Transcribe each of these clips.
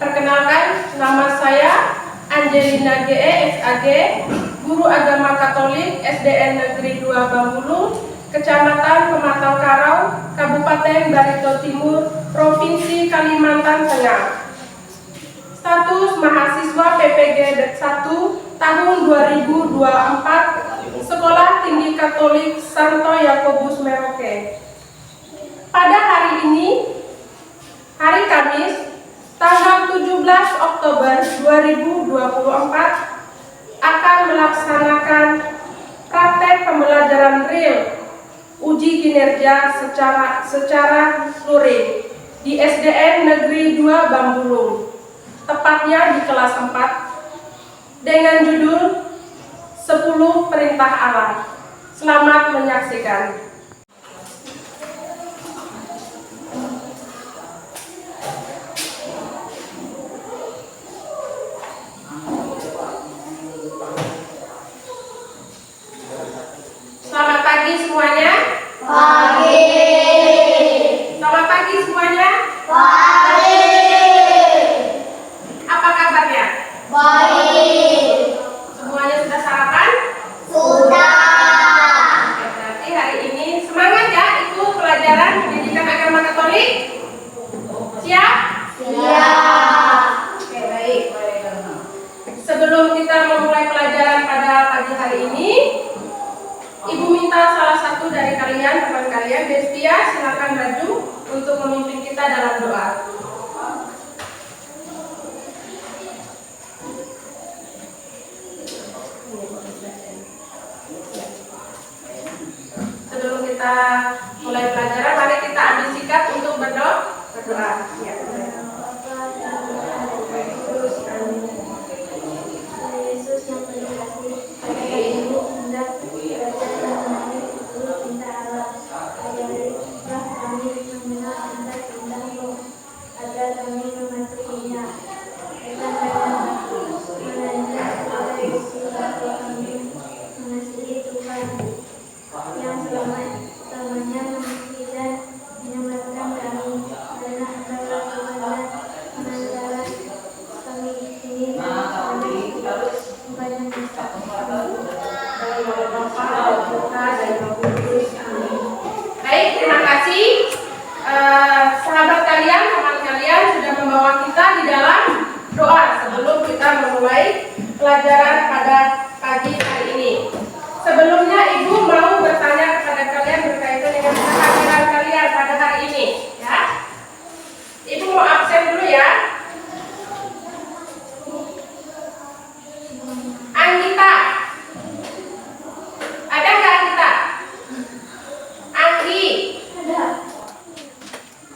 Perkenalkan, nama saya Angelina GE SAG, Guru Agama Katolik SDN Negeri 2 Bambulung, Kecamatan Pematang Karau, Kabupaten Barito Timur, Provinsi Kalimantan Tengah. Status mahasiswa PPG Det 1 tahun 2024, Sekolah Tinggi Katolik Santo Yakobus Merauke. Pada hari ini, hari Kamis, tanggal 17 Oktober 2024, akan melaksanakan praktek pembelajaran real uji kinerja secara luring di SDN Negeri 2 Bambulung, tepatnya di kelas 4, dengan judul 10 Perintah Allah. Selamat menyaksikan. Selamat pagi semuanya. Pagi. Selamat pagi semuanya. Pagi. Apa kabarnya? Baik. Semuanya sudah sarapan? Sudah. Oke, berarti hari ini semangat ya ikut pelajaran pendidikan agama Katolik. Siap? Siap. Oke, baik. Sebelum kita memulai pelajaran pada pagi hari ini, Ibu minta salah satu dari kalian, teman kalian, Destia, silakan maju untuk memimpin kita dalam doa. Sebelum kita mulai pelajaran, mari kita ambil sikap untuk berdoa. Ya. Yesus yang penuh kasih, pada ibu hendak belajar dan mengenali 10 perintah Allah. Ajarilah kami mengenal perintah-perintah-Mu, agar kami mematuhinya. Berikan kami mengenal segala isi hati kami mengasihi Tuhan yang selamanya memiliki dan menyelamatkan kami, karena Engkaulah Tuhan dan penanggalan kami ini dan kami Tuhan yang Esa. Baik, terima kasih sahabat kalian, teman kalian sudah membawa kita di dalam doa sebelum kita memulai pelajaran pada pagi hari ini. Sebelumnya Ibu mau bertanya kepada kalian berkaitan dengan kehadiran kalian pada hari ini, ya. Ibu mau absen dulu ya. Anggita, ada nggak Anggita? Anggi, Ada.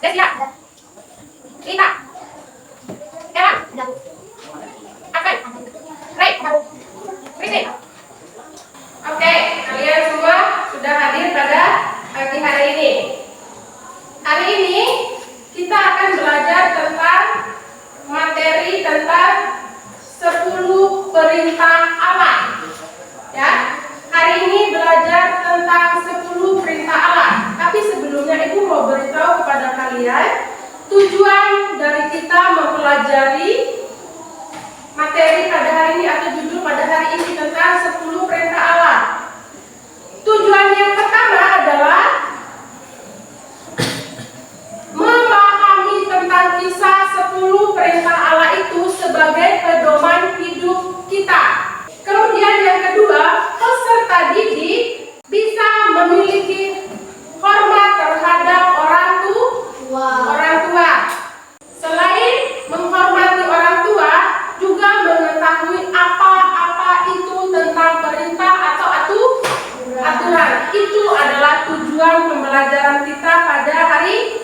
Desya, Rita, Ella, Akan, Ray, Christine. Oke, kalian semua sudah hadir pada pagi hari ini. Hari ini kita akan belajar tentang materi tentang 10 perintah Allah. Ya, hari ini belajar tentang 10 perintah Allah. Tapi sebelumnya Ibu mau beritahu kepada kalian tujuan dari kita mempelajari materi pada hari ini atau judul pada hari ini tentang 10 perintah Allah. Tujuan yang pertama adalah memahami tentang kisah 10 perintah Allah itu sebagai pedoman hidup kita. Kemudian yang kedua, peserta didik bisa memiliki hormat terhadap orang tua. Selain menghormati orang tua, juga mengetahui apa-apa itu tentang perintah atau aturan. Itu adalah tujuan pembelajaran kita pada hari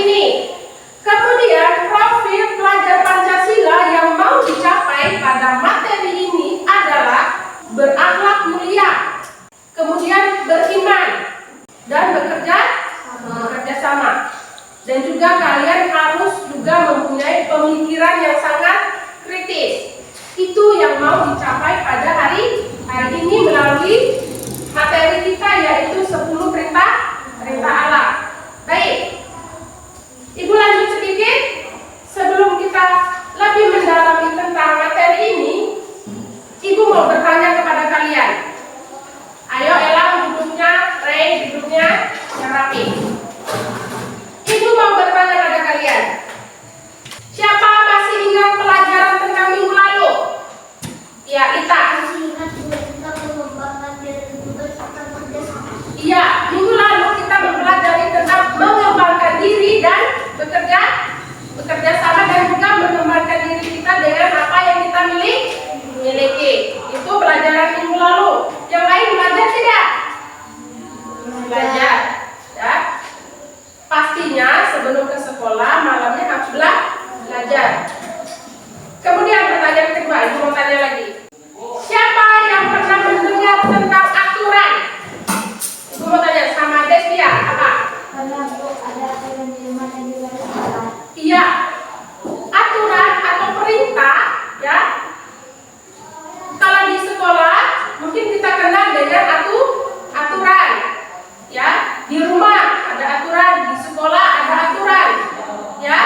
ini. Kemudian profil pelajar Pancasila yang mau dicapai pada materi ini adalah berakhlak mulia, kemudian beriman, dan bekerja sama. Dan juga kalian harus juga mempunyai pemikiran yang sangat kritis. Itu yang mau dicapai pada hari ini melalui materi kita, yaitu 10 perintah Allah. Baik, Ibu lanjut sedikit sebelum kita sebelum ke sekolah, malamnya harus belajar. Kemudian pertanyaan kedua, Ibu mau tanya lagi. Siapa yang pernah mendengar tentang aturan? Ibu mau tanya sama Destia, apa? Karena Bu, ada aturan di rumah dan juga di sekolah. Iya, aturan atau perintah, ya. Kalau di sekolah mungkin kita kenal dengan aturan, ya. Di rumah ada aturan, di sekolah ada aturan, ya.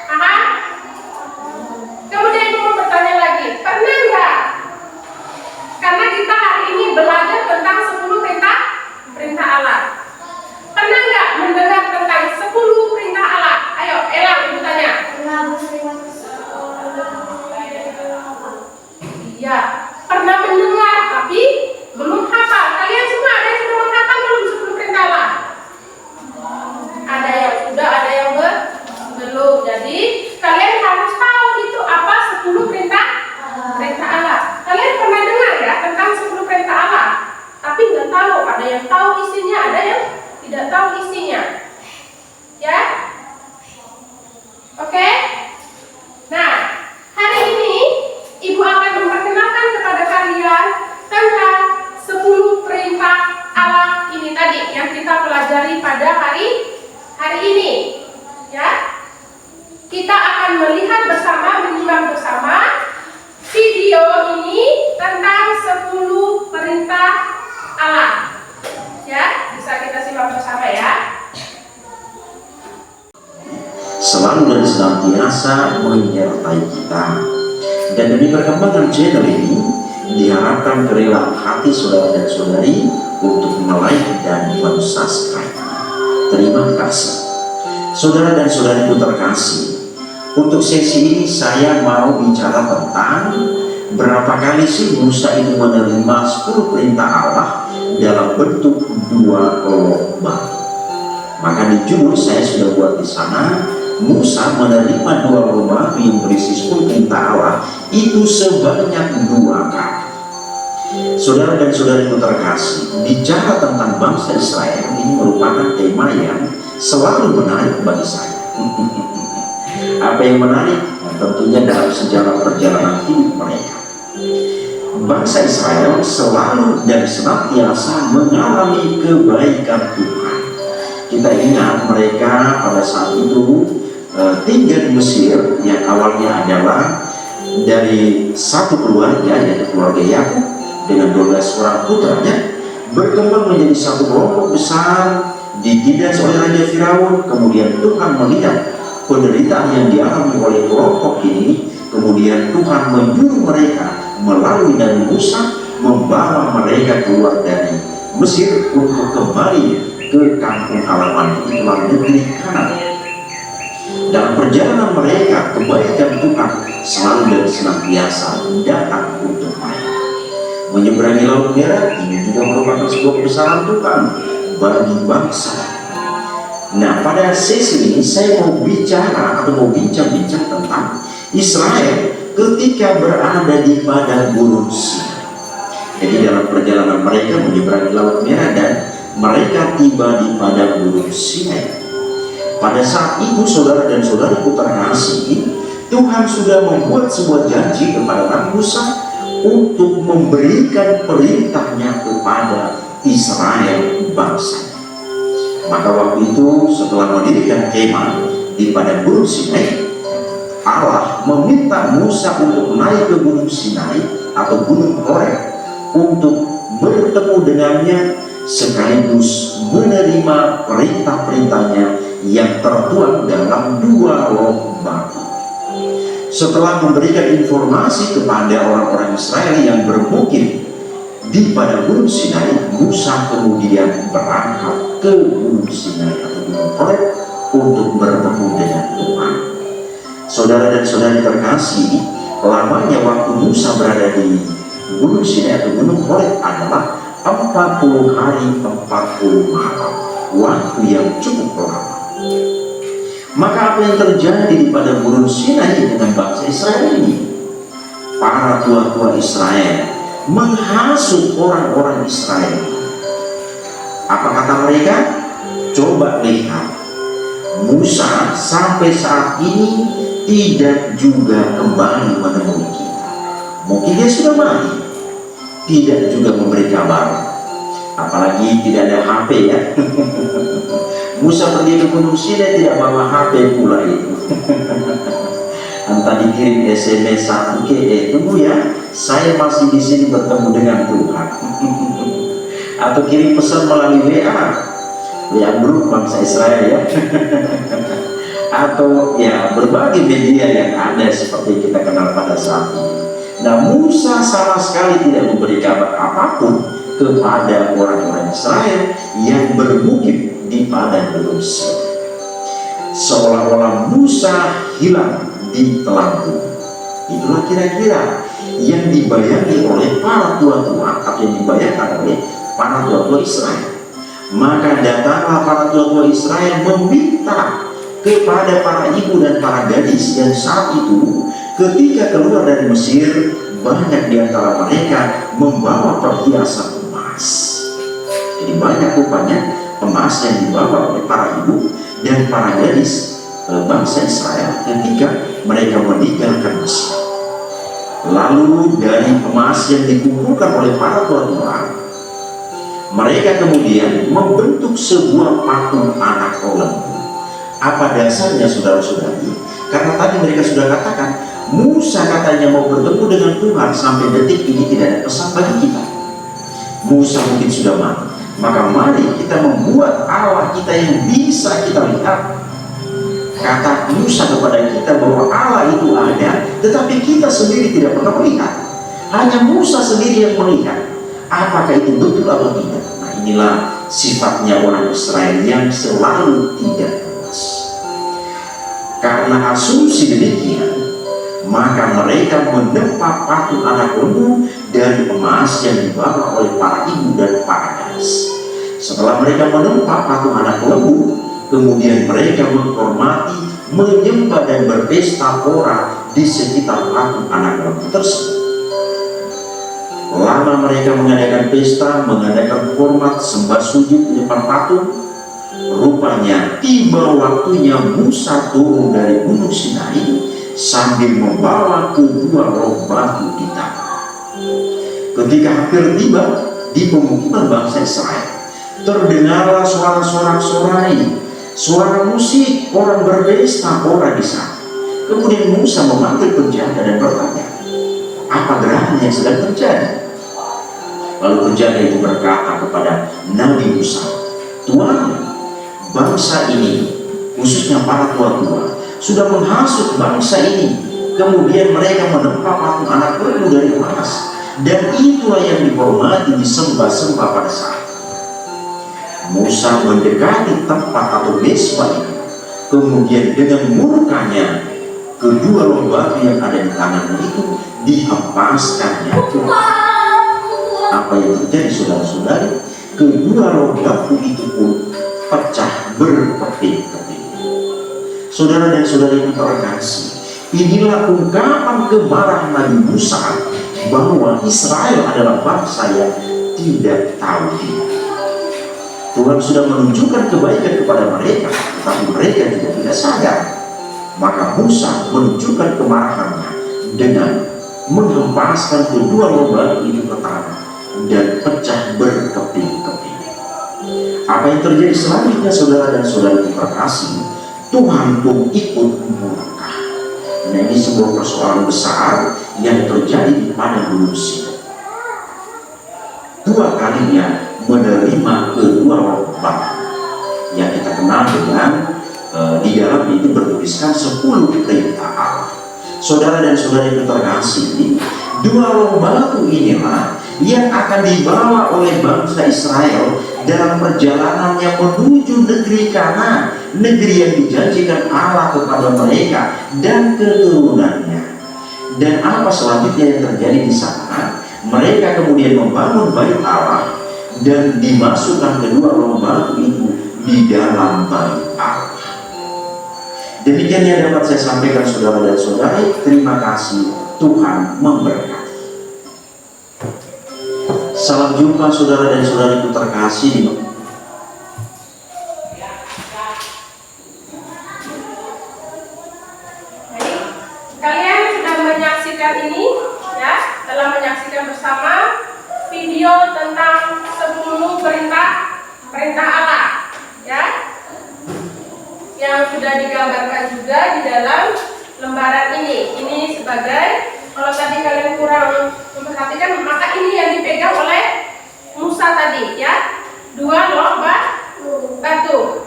Paham? Kemudian Ibu mau bertanya lagi, pernah nggak? Karena kita hari ini belajar tentang 10 perintah Allah. Pernah nggak mendengar tentang 10 perintah Allah? Ayo, Ella, Ibu tanya. Pernah menerima sekolah. Iya, pernah mendengar tapi belum hafal. Kalian semua ada yang sudah menghafal belum 10 perintah Allah? Ada yang sudah, ada yang belum. Jadi kalian harus tahu itu apa 10 perintah Allah. Kalian pernah dengar ya tentang 10 perintah Allah, tapi nggak tahu. Ada yang tahu isinya, ada yang tidak tahu isinya. Ya, oke. Nah, hari ini Ibu akan memperkenalkan kepada kalian tentang 10 perintah Allah ini tadi yang kita pelajari pada hari ini. Ya, kita akan melihat bersama, menyimak bersama video ini tentang 10 perintah Allah. Ya, bisa kita simak bersama ya. Selalu dan senantiasa menyertai kita. Dan demi perkembangan channel ini diharapkan kerelaan hati saudara dan saudari untuk like dan subscribe. Terima kasih. Saudara dan saudariku terkasih, untuk sesi ini saya mau bicara tentang berapa kali sih Musa itu menerima 10 perintah Allah dalam bentuk 2 lomba. Maka di judul saya sudah buat di sana, Musa menerima 2 lomba yang berisi 10 perintah Allah itu sebanyak 2 kali. Saudara dan saudariku terkasih, bicara tentang bangsa Israel ini merupakan tema yang selalu menarik bagi saya. Apa yang menarik? Tentunya dalam sejarah perjalanan hidup mereka. Bangsa Israel selalu dan senantiasa mengalami kebaikan Tuhan. Kita ingat mereka pada saat itu tinggal di Mesir yang awalnya adalah dari satu keluarga, yaitu keluarga Yakub dengan 12 orang putranya, berkembang menjadi satu kelompok besar, ditindas oleh Raja Firaun. Kemudian Tuhan melihat penderitaan yang dialami oleh kelompok ini, kemudian Tuhan menyuruh mereka melalui Nabi Musa membawa mereka keluar dari Mesir untuk kembali ke kampung halaman, itulah negeri Kanaan. Dalam perjalanan mereka, kebaikan Tuhan selalu dan senantiasa datang untuk mereka. Menyeberangi Laut Merah ini juga merupakan sebuah kebesaran Tuhan bagi bangsa. Nah, pada sesi ini saya mau bicara atau mau bincang-bincang tentang Israel ketika berada di padang gurun Sinai. Jadi dalam perjalanan mereka menyeberangi Laut Merah dan mereka tiba di padang gurun Sinai. Pada saat itu saudara dan saudariku terkasih, Tuhan sudah membuat sebuah janji kepada Nabi Musa untuk memberikan perintahnya kepada Israel bangsa. Maka waktu itu setelah mendirikan kemah di padang gurun Sinai, Allah meminta Musa untuk naik ke gunung Sinai atau gunung Horeb untuk bertemu dengannya sekaligus menerima perintah-perintahnya yang tertuang dalam 2 lomba. Setelah memberikan informasi kepada orang-orang Israel yang bermukim di padang gurun Sinai, Musa kemudian berangkat ke gunung Sinai atau gunung Horeb untuk bertemu dengan Tuhan. Saudara dan saudari terkasih, lamanya waktu Musa berada di gunung Sinai atau gunung Horeb adalah 40 hari 40 malam, waktu yang cukup lama. Maka apa yang terjadi di padang gurun Sinai dengan bangsa Israel ini? Para tua-tua Israel menghasut orang-orang Israel. Apa kata mereka? Coba lihat, Musa sampai saat ini tidak juga kembali menemui kita. Mungkin dia sudah mati, tidak juga memberi kabar. Apalagi tidak ada HP ya. Musa pergi ke Gunung Sinai tidak bawa HP pula itu. Entah dikirim SMS satu tunggu ya, saya masih di sini bertemu dengan Tuhan. Atau kirim pesan melalui WA grup bangsa Israel ya. Atau ya berbagai media yang ada seperti kita kenal pada saat ini. Nah, Musa sama sekali tidak memberi kabar apapun kepada orang-orang Israel yang bermukim di padang Gunung Sinai. Seolah-olah Musa hilang di telan bumi. Itulah kira-kira yang dibayangkan oleh para tua-tua atau yang dibayangkan oleh para tua-tua Israel. Maka datanglah para tua-tua Israel meminta kepada para ibu dan para gadis yang saat itu ketika keluar dari Mesir, banyak di antara mereka membawa perhiasan emas. Jadi banyak rupanya emas yang dibawa oleh para ibu dan para gadis bangsa Israel ketika mereka meninggalkan Mesir. Lalu dari emas yang dikumpulkan oleh para tua-tua, mereka kemudian membentuk sebuah patung anak lembu. Apa dasarnya saudara-saudari? Karena tadi mereka sudah katakan, Musa katanya mau bertemu dengan Tuhan, sampai detik ini tidak ada pesan bagi kita. Musa mungkin sudah mati. Maka mari kita membuat Allah kita yang bisa kita lihat. Kata Musa kepada kita bahwa Allah itu ada, tetapi kita sendiri tidak pernah melihat. Hanya Musa sendiri yang melihat. Apakah itu betul atau tidak? Nah, inilah sifatnya orang Israel yang selalu tidak puas. Karena asumsi demikian, maka mereka menempa patung anak lembu dari emas yang dibawa oleh para ibu dan para gadis. Setelah mereka menempa patung anak lembu, kemudian mereka menghormati, menyembah dan berpesta pora di sekitar patung anak lembu tersebut. Lama mereka mengadakan pesta, mengadakan hormat, sembah sujud di depan patung. Rupanya tiba waktunya Musa turun dari Gunung Sinai sambil membawa kedua roh batu di tangan. Ketika hampir tiba di pemukiman bangsa Israel, terdengarlah suara sorak-sorai, suara musik, orang berpesta, orang di sana. Kemudian Musa memanggil penjaga dan bertanya, apa gerangan yang sedang terjadi? Lalu penjaga itu berkata kepada Nabi Musa, Tuhan, bangsa ini, khususnya para tua-tua, sudah menghasut bangsa ini. Kemudian mereka menempa patung anak lembu dari emas, dan itulah yang dihormati, disembah-sembah pada saat itu. Musa mendekati tempat atau mesbah itu. Kemudian dengan murkanya, kedua roh batu yang ada di tangannya itu dihempaskannya. Apa yang terjadi saudara-saudari? Kedua roh batu itu pun pecah berkeping-keping. Saudara dan saudari yang terkasih, inilah ungkapan kemarahan Nabi Musa bahwa Israel adalah bangsa yang tidak tahu diri. Tuhan sudah menunjukkan kebaikan kepada mereka, tapi mereka juga tidak sadar. Maka Musa menunjukkan kemarahannya dengan menghempaskan kedua roh batu itu ke tanah dan pecah berkeping-keping. Apa yang terjadi selanjutnya saudara dan saudari terkasih? Tuhan pun ikut murka. Nah, ini sebuah persoalan besar yang terjadi di padang Gunung Sinai. Dua kalinya menerima kedua roh batu yang kita kenal dengan di dalam itu bertuliskan 10 perintah Allah. Saudara dan saudari terkasih, dua roh batu inilah yang akan dibawa oleh bangsa Israel dalam perjalanannya menuju negeri Kanaan, negeri yang dijanjikan Allah kepada mereka dan keturunannya. Dan apa selanjutnya yang terjadi di sana? Mereka kemudian membangun bait Allah dan dimasukkan kedua roh batu itu di dalam bait Allah. Demikian yang dapat saya sampaikan saudara dan saudari. Terima kasih, Tuhan memberkati. Salam jumpa saudara dan saudariku terkasih di menyaksikan ini, ya, telah menyaksikan bersama video tentang 10 perintah Allah, ya, yang sudah digambarkan juga di dalam lembaran ini. Ini sebagai, kalau tadi kalian kurang memperhatikan, maka ini yang dipegang oleh Musa tadi, ya, 2 loh batu.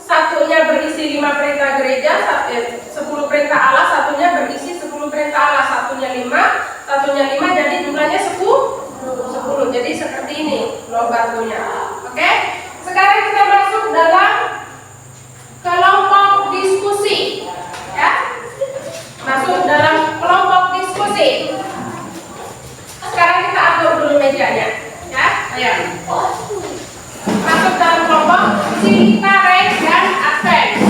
Satunya berisi 5 perintah gereja, 10 perintah Allah, satunya berisi 10 perintah Allah, satunya 5, jadi jumlahnya 10. Jadi seperti ini loh batunya. Oke, sekarang kita masuk dalam kelompok diskusi, ya. Masuk dalam kelompok diskusi. Sekarang kita atur dulu mejanya, ya. Ayo. Masuk dalam kelompok Citare dan Advent.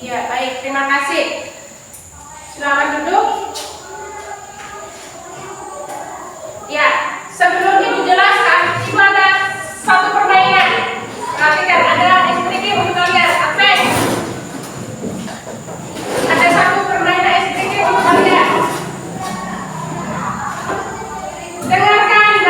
Iya, baik, terima kasih. Silakan duduk. Ya, sebelum Ibu jelaskan, Ibu ada satu permainan. Perhatikan, ada STG untuk kalian. Advent. Ada satu permainan STG untuk kalian. Dengarkan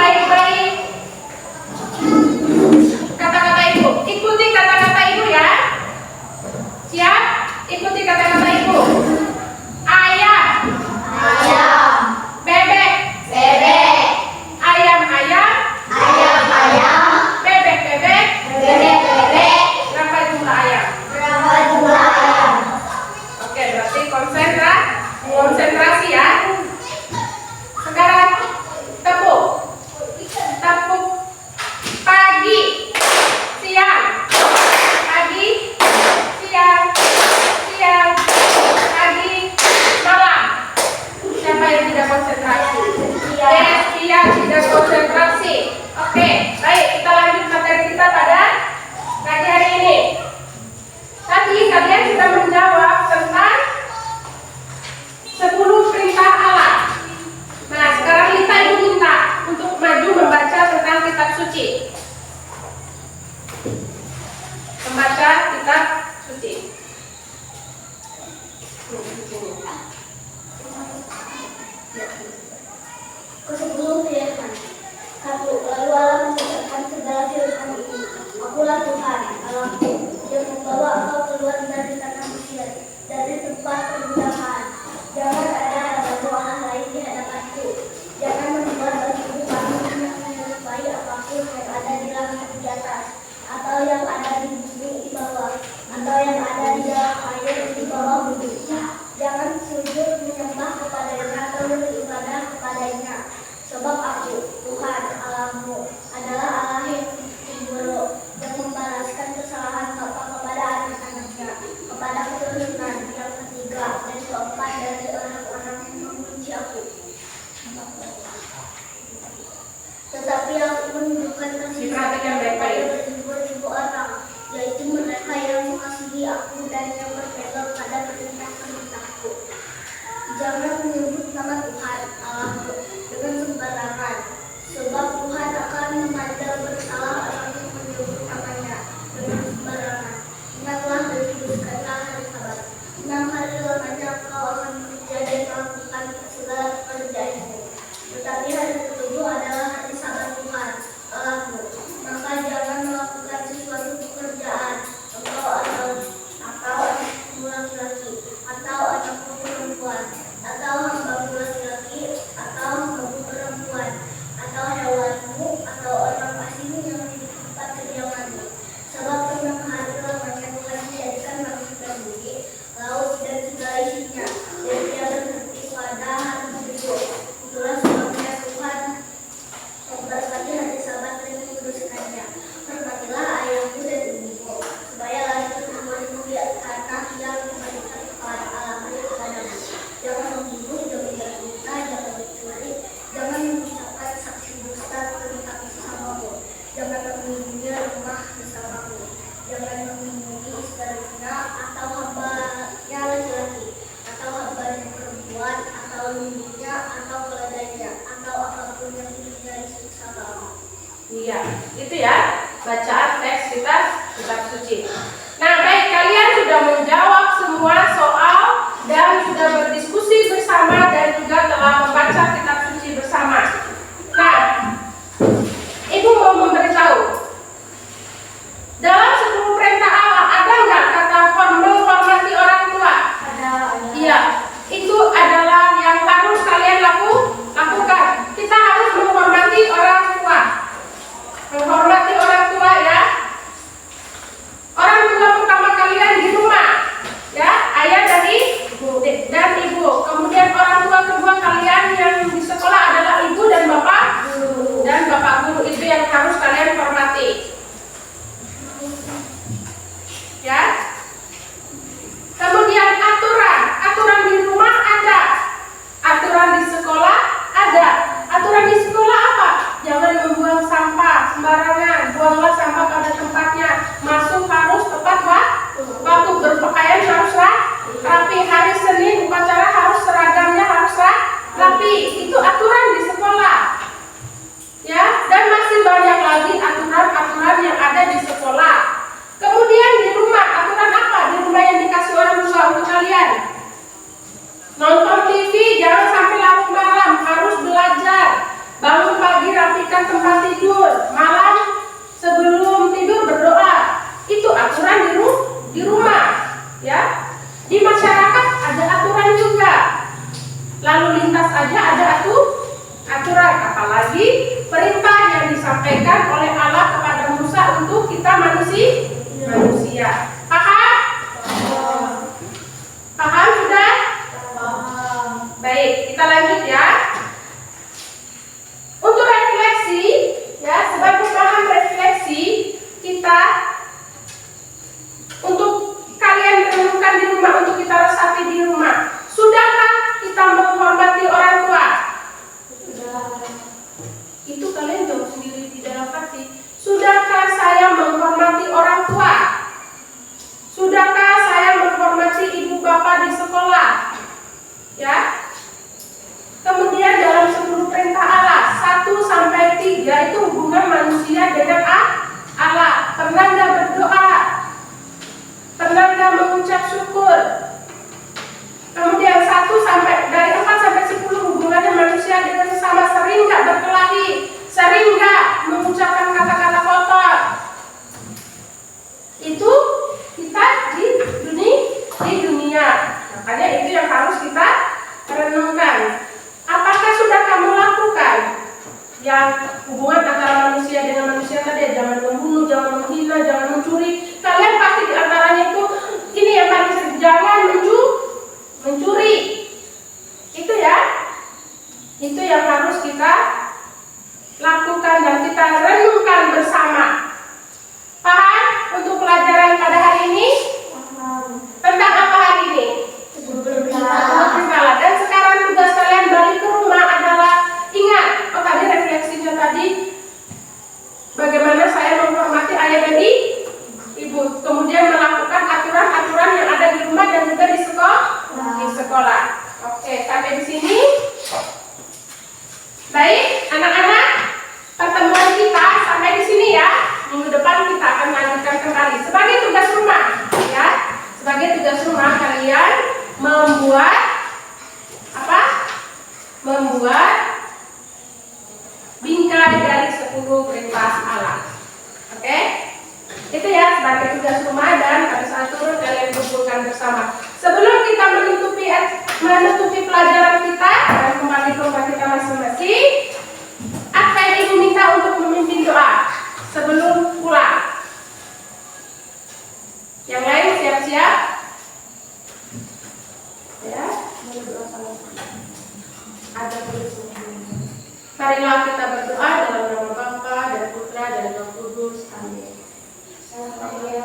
Kesepuluh firman. 1. Lalu Allah mengucapkan segala firman ini. Akulah Tuhan, Allahmu, yang membawa engkau keluar dari tanah Mesir, dari tempat perbudakan. Jangan ada Allah lain di hadapanku. Jangan membuat bagimu patung yang menyerupai apapun yang ada di langit di atas, atau yang ada di bumi di bawah, atau yang ada di dalam air di bawah bumi. Jangan sujud menyembah kepadanya atau beribadah kepadanya. Sebab aku, Tuhan Allahmu, adalah Allah yang pemurung, yang membalaskan kesalahan bapa kepada anak-anaknya, kepada keturunan yang ketiga dan keempat dari orang-orang yang membenci aku. Tetapi aku menunjukkan kasih kepada beribu-ribu orang, yaitu mereka yang mengasihi aku dan yang berpegang pada perintah-perintahku. Jangan menyebut nama Tuhan Allahmu dengan sembarangan, sebab Tuhan akan memandang bersalah orang yang menyebut namanya dengan sembarangan. Ingatlah dan kuduskanlah hari Sabat. 6 hari lamanya engkau akan bekerja dan melakukan segala pekerjaanmu. Tetapi hari ke-7 adalah hari Sabat Tuhan Allahmu. Maka jangan melakukan sesuatu pekerjaan engkau atau anakmu laki-laki, atau anakmu perempuan, atau hambamu laki-laki, atau hambamu perempuan, atau hewanmu, atau orang asing yang di tempat kediamanmu. Sebab tentang hari lamanya Tuhan menjadikan langit dan bumi, laut dan segala isinya, dan Dia berhenti pada hari ke-7. Itulah sebabnya Tuhan memberkati hari Sabat dan menguduskannya. Hormatilah ayahmu dan ibumu, supaya lahir keturunanmu di tanah yang diberikan kepada Allahmu kepadamu. Jangan membunuh, jangan berzina, jangan mencuri, jangan mengucapkan saksi dusta tentang sesamamu, jangan mengunjungi rumah sesamamu, jangan mengunjungi istrinya atau hambanya laki-laki, atau hambanya perempuan, atau lumbungnya, atau keledainya, atau apapun yang dimiliki sesamamu. Iya, itu ya bacaan teks kitab suci. Nah, baik, kalian sudah menjawab semua soal dan sudah berdiskusi bersama dan juga telah membaca kitab suci bersama. Nah, Ibu mau memberitahu, dalam 10 perintah Allah ada nggak kata menghormati orang tua? Ada. Iya, itu adalah yang harus kalian lakukan. Kita harus menghormati orang tua. Menghormati orang tua ya. Orang tua pertama kalian di rumah, ya, ayah dan ibu. Kemudian orang tua kedua kalian yang di sekolah adalah ibu dan bapak guru. Itu yang harus kalian hormati. Ya. Kemudian aturan di rumah ada, aturan di sekolah ada. Aturan di sekolah apa? Jangan membuang sampah sembarangan, buanglah sampah pada tempatnya. Masuk harus tepat waktu, berpakaian harus rapi. Hari Senin upacara harus seragamnya harus rapi. Itu aturan di sekolah. Ya, dan masih banyak lagi aturan-aturan yang ada di sekolah. Kemudian di rumah, aturan apa? Di rumah yang dikasih orang tua untuk kalian. Nonton TV jangan sampai larut malam, harus belajar. Bangun pagi rapikan tempat tidur, malam sebelum tidur berdoa. Itu aturan di rumah, ya. Di masyarakat ada aturan juga. Lalu lintas aja ada aturan, apalagi perintah yang disampaikan oleh Allah kepada Musa untuk kita manusia. Paham sudah? Baik, kita lanjut ya. Untuk refleksi, ya, sebagai bahan refleksi kita untuk kalian renungkan di rumah, untuk kita resapi di rumah. Sudahkah kita menghormati orang tua? Itu kalian jawab sendiri di dalam hati. Sudahkah saya menghormati orang tua? Sudahkah saya menghormati ibu bapak di sekolah? Ya. Kemudian Makanya itu yang harus kita renungkan. Apakah sudah kamu lakukan yang hubungan antara manusia dengan manusia tadi? Jangan membunuh, jangan menghina, jangan mencuri. Kalian pasti di antaranya itu ini yang paling sering, jangan mencuri. Itu ya. Itu yang harus kita lakukan dan kita renungkan bersama. Paham untuk pelajaran pada hari ini? Tentang apa hari ini? Berkala. Dan sekarang tugas kalian balik ke rumah adalah ingat, tadi refleksinya tadi bagaimana saya menghormati ayah dan ibu, kemudian melakukan aturan-aturan yang ada di rumah dan juga di sekolah. Oke, sampai di sini. Baik, anak-anak, pertemuan kita sampai di sini ya. Minggu depan kita akan lanjutkan kembali sebagai tugas rumah, ya. Sebagai tugas rumah kalian membuat apa? Membuat bingkai dari 10 perintah Allah. Oke? Itu ya sebagai tugas rumah dan pada saat turun kalian kumpulkan bersama. Sebelum kita menutupi pelajaran kita dan kembali ke rumah kita masing-masing, apa yang ibu minta untuk memimpin doa sebelum pulang? Yang lain siap-siap? Ya, berdoa sama. Ada tulisnya. Marilah kita berdoa dalam nama Bapa dan Putra dan Roh Kudus. Amin. Santa Maria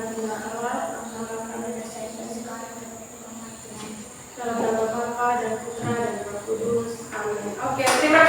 Bunda Allah, dalam nama Bapa dan Putra dan Roh Kudus. Amin. Oke, terima kasih.